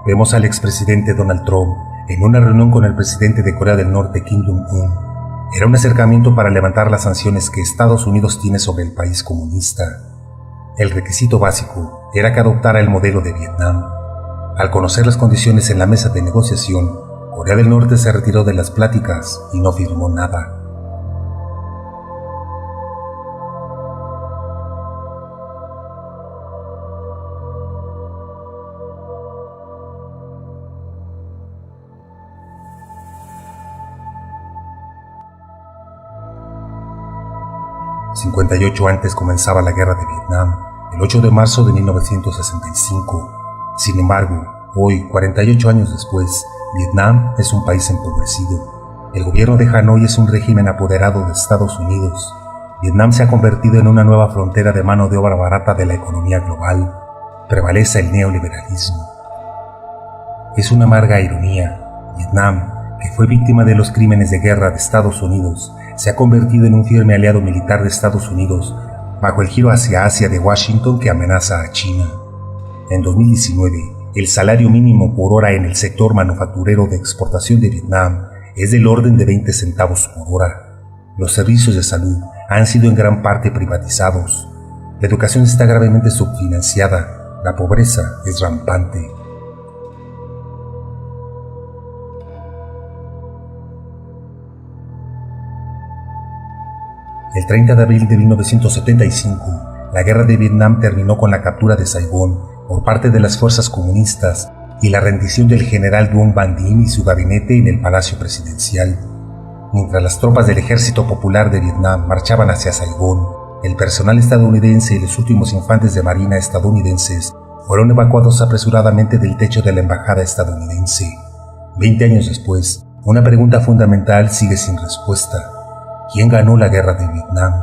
vemos al expresidente Donald Trump en una reunión con el presidente de Corea del Norte, Kim Jong-un. Era un acercamiento para levantar las sanciones que Estados Unidos tiene sobre el país comunista. El requisito básico era que adoptara el modelo de Vietnam. Al conocer las condiciones en la mesa de negociación, Corea del Norte se retiró de las pláticas y no firmó nada. Antes comenzaba la guerra de Vietnam, el 8 de marzo de 1965. Sin embargo, hoy, 48 años después, Vietnam es un país empobrecido. El gobierno de Hanoi es un régimen apoderado de Estados Unidos. Vietnam se ha convertido en una nueva frontera de mano de obra barata de la economía global. Prevalece el neoliberalismo. Es una amarga ironía. Vietnam, que fue víctima de los crímenes de guerra de Estados Unidos, se ha convertido en un firme aliado militar de Estados Unidos bajo el giro hacia Asia de Washington que amenaza a China. En 2019, el salario mínimo por hora en el sector manufacturero de exportación de Vietnam es del orden de 20 centavos por hora. Los servicios de salud han sido en gran parte privatizados. La educación está gravemente subfinanciada. La pobreza es rampante. El 30 de abril de 1975, la guerra de Vietnam terminó con la captura de Saigón por parte de las fuerzas comunistas y la rendición del general Duong Van Dinh y su gabinete en el Palacio Presidencial. Mientras las tropas del Ejército Popular de Vietnam marchaban hacia Saigón, el personal estadounidense y los últimos infantes de marina estadounidenses fueron evacuados apresuradamente del techo de la embajada estadounidense. 20 años después, una pregunta fundamental sigue sin respuesta. ¿Quién ganó la guerra de Vietnam?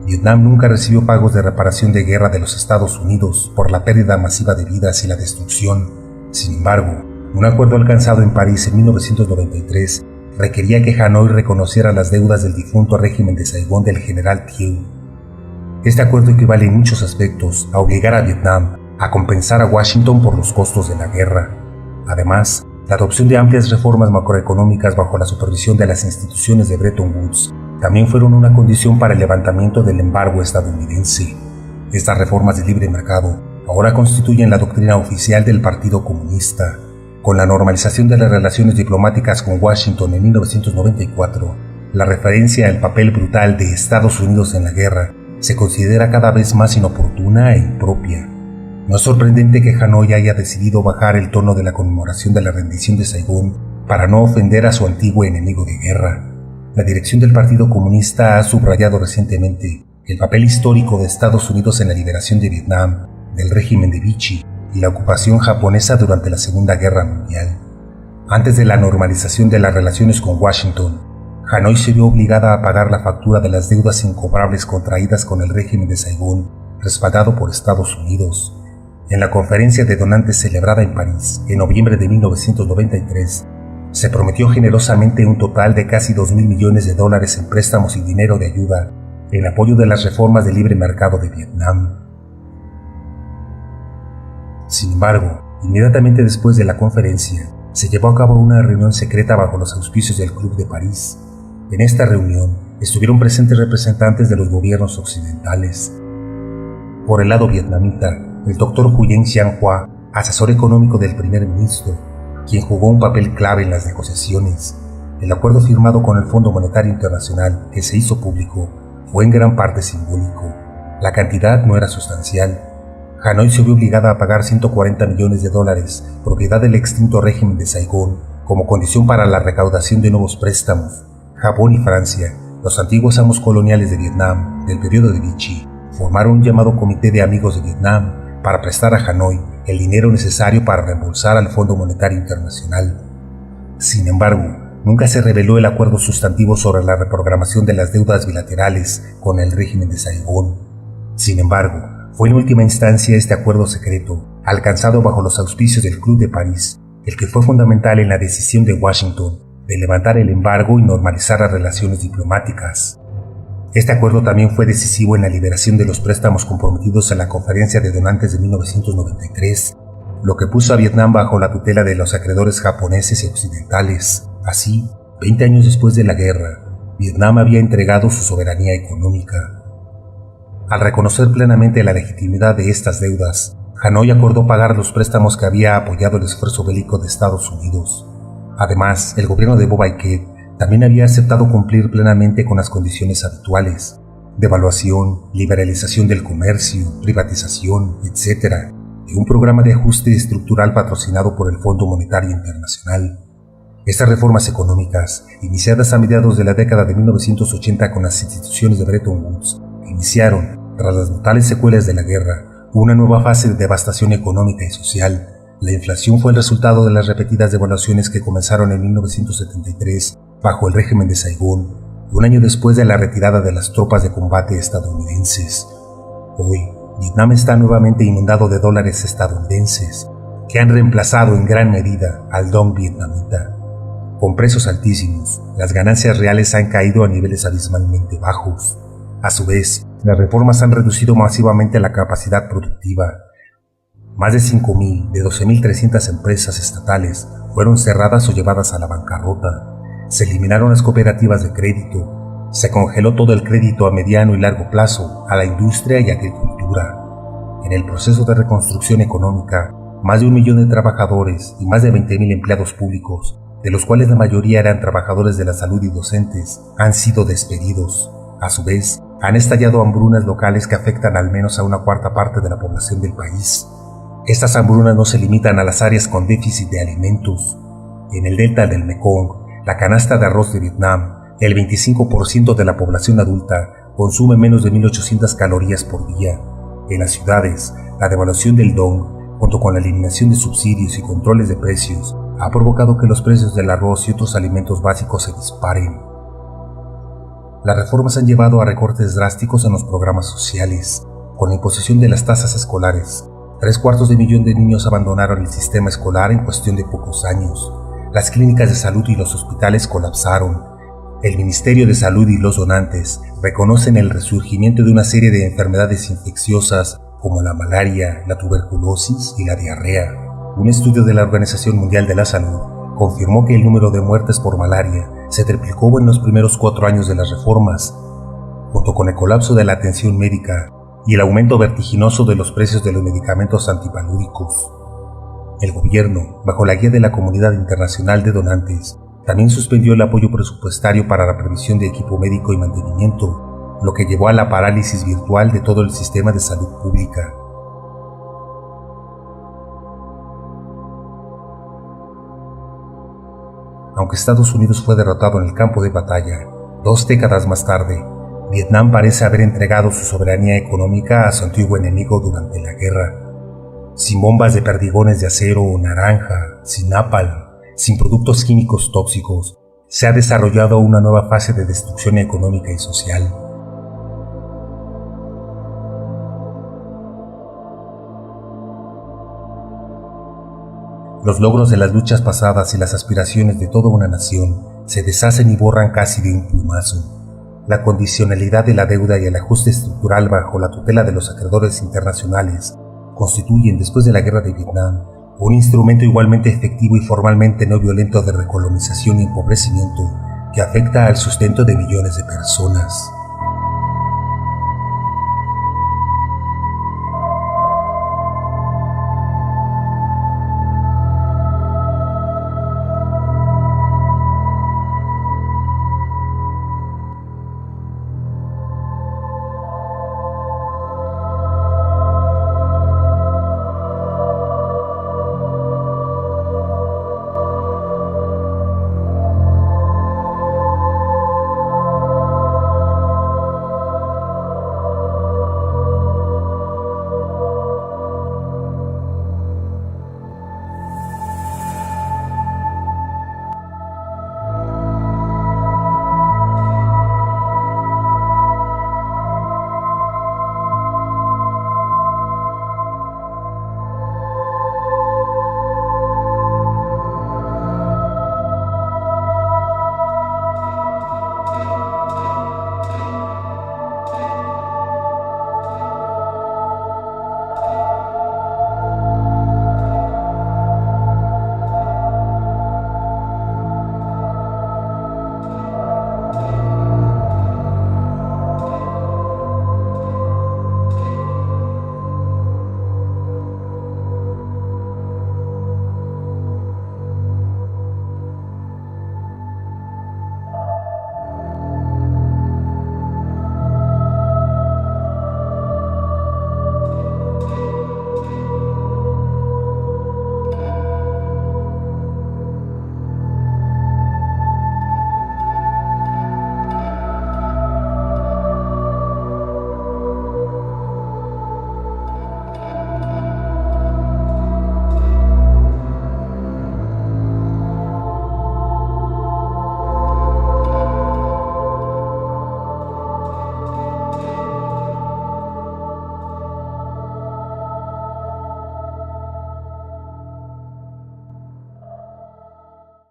Vietnam nunca recibió pagos de reparación de guerra de los Estados Unidos por la pérdida masiva de vidas y la destrucción. Sin embargo, un acuerdo alcanzado en París en 1993 requería que Hanoi reconociera las deudas del difunto régimen de Saigón del general Thieu. Este acuerdo equivale en muchos aspectos a obligar a Vietnam a compensar a Washington por los costos de la guerra. Además, la adopción de amplias reformas macroeconómicas bajo la supervisión de las instituciones de Bretton Woods también fueron una condición para el levantamiento del embargo estadounidense. Estas reformas de libre mercado ahora constituyen la doctrina oficial del Partido Comunista. Con la normalización de las relaciones diplomáticas con Washington en 1994, la referencia al papel brutal de Estados Unidos en la guerra se considera cada vez más inoportuna e impropia. No es sorprendente que Hanoi haya decidido bajar el tono de la conmemoración de la rendición de Saigón para no ofender a su antiguo enemigo de guerra. La dirección del Partido Comunista ha subrayado recientemente el papel histórico de Estados Unidos en la liberación de Vietnam, del régimen de Vichy y la ocupación japonesa durante la Segunda Guerra Mundial. Antes de la normalización de las relaciones con Washington, Hanoi se vio obligada a pagar la factura de las deudas incobrables contraídas con el régimen de Saigón, respaldado por Estados Unidos. En la conferencia de donantes celebrada en París en noviembre de 1993, se prometió generosamente un total de casi $2.000 millones en préstamos y dinero de ayuda en apoyo de las reformas de libre mercado de Vietnam. Sin embargo, inmediatamente después de la conferencia, se llevó a cabo una reunión secreta bajo los auspicios del Club de París. En esta reunión estuvieron presentes representantes de los gobiernos occidentales. Por el lado vietnamita, el Dr. Nguyen Xuan Hoa, asesor económico del primer ministro, quien jugó un papel clave en las negociaciones. El acuerdo firmado con el Fondo Monetario Internacional, que se hizo público, fue en gran parte simbólico. La cantidad no era sustancial. Hanoi se vio obligada a pagar $140 millones, propiedad del extinto régimen de Saigón, como condición para la recaudación de nuevos préstamos. Japón y Francia, los antiguos amos coloniales de Vietnam del periodo de Vichy, formaron un llamado Comité de Amigos de Vietnam para prestar a Hanoi el dinero necesario para reembolsar al Fondo Monetario Internacional. Sin embargo, nunca se reveló el acuerdo sustantivo sobre la reprogramación de las deudas bilaterales con el régimen de Saigón. Sin embargo, fue en última instancia este acuerdo secreto, alcanzado bajo los auspicios del Club de París, el que fue fundamental en la decisión de Washington de levantar el embargo y normalizar las relaciones diplomáticas. Este acuerdo también fue decisivo en la liberación de los préstamos comprometidos en la Conferencia de Donantes de 1993, lo que puso a Vietnam bajo la tutela de los acreedores japoneses y occidentales. Así, 20 años después de la guerra, Vietnam había entregado su soberanía económica. Al reconocer plenamente la legitimidad de estas deudas, Hanoi acordó pagar los préstamos que había apoyado el esfuerzo bélico de Estados Unidos. Además, el gobierno de Bo Baikhet también había aceptado cumplir plenamente con las condiciones habituales: devaluación, liberalización del comercio, privatización, etc., de un programa de ajuste estructural patrocinado por el Fondo Monetario Internacional. Estas reformas económicas, iniciadas a mediados de la década de 1980 con las instituciones de Bretton Woods, iniciaron, tras las brutales secuelas de la guerra, una nueva fase de devastación económica y social. La inflación fue el resultado de las repetidas devaluaciones que comenzaron en 1973 bajo el régimen de Saigón, un año después de la retirada de las tropas de combate estadounidenses. Hoy, Vietnam está nuevamente inundado de dólares estadounidenses, que han reemplazado en gran medida al dong vietnamita. Con precios altísimos, las ganancias reales han caído a niveles abismalmente bajos. A su vez, las reformas han reducido masivamente la capacidad productiva. Más de 5.000 de 12.300 empresas estatales fueron cerradas o llevadas a la bancarrota. Se eliminaron las cooperativas de crédito. Se congeló todo el crédito a mediano y largo plazo a la industria y agricultura. En el proceso de reconstrucción económica, más de 1 millón de trabajadores y más de 20.000 empleados públicos, de los cuales la mayoría eran trabajadores de la salud y docentes, han sido despedidos. A su vez, han estallado hambrunas locales que afectan al menos a una cuarta parte de la población del país. Estas hambrunas no se limitan a las áreas con déficit de alimentos. En el delta del Mekong, la canasta de arroz de Vietnam, el 25% de la población adulta consume menos de 1.800 calorías por día. En las ciudades, la devaluación del dong, junto con la eliminación de subsidios y controles de precios, ha provocado que los precios del arroz y otros alimentos básicos se disparen. Las reformas han llevado a recortes drásticos en los programas sociales. Con la imposición de las tasas escolares, 750.000 de niños abandonaron el sistema escolar en cuestión de pocos años. Las clínicas de salud y los hospitales colapsaron. El Ministerio de Salud y los donantes reconocen el resurgimiento de una serie de enfermedades infecciosas como la malaria, la tuberculosis y la diarrea. Un estudio de la Organización Mundial de la Salud confirmó que el número de muertes por malaria se triplicó en los primeros 4 años de las reformas, junto con el colapso de la atención médica y el aumento vertiginoso de los precios de los medicamentos antipalúdicos. El gobierno, bajo la guía de la Comunidad Internacional de Donantes, también suspendió el apoyo presupuestario para la provisión de equipo médico y mantenimiento, lo que llevó a la parálisis virtual de todo el sistema de salud pública. Aunque Estados Unidos fue derrotado en el campo de batalla, 2 décadas más tarde, Vietnam parece haber entregado su soberanía económica a su antiguo enemigo durante la guerra. Sin bombas de perdigones de acero o naranja, sin napalm, sin productos químicos tóxicos, se ha desarrollado una nueva fase de destrucción económica y social. Los logros de las luchas pasadas y las aspiraciones de toda una nación se deshacen y borran casi de un plumazo. La condicionalidad de la deuda y el ajuste estructural bajo la tutela de los acreedores internacionales constituyen, después de la guerra de Vietnam, un instrumento igualmente efectivo y formalmente no violento de recolonización y empobrecimiento que afecta al sustento de millones de personas.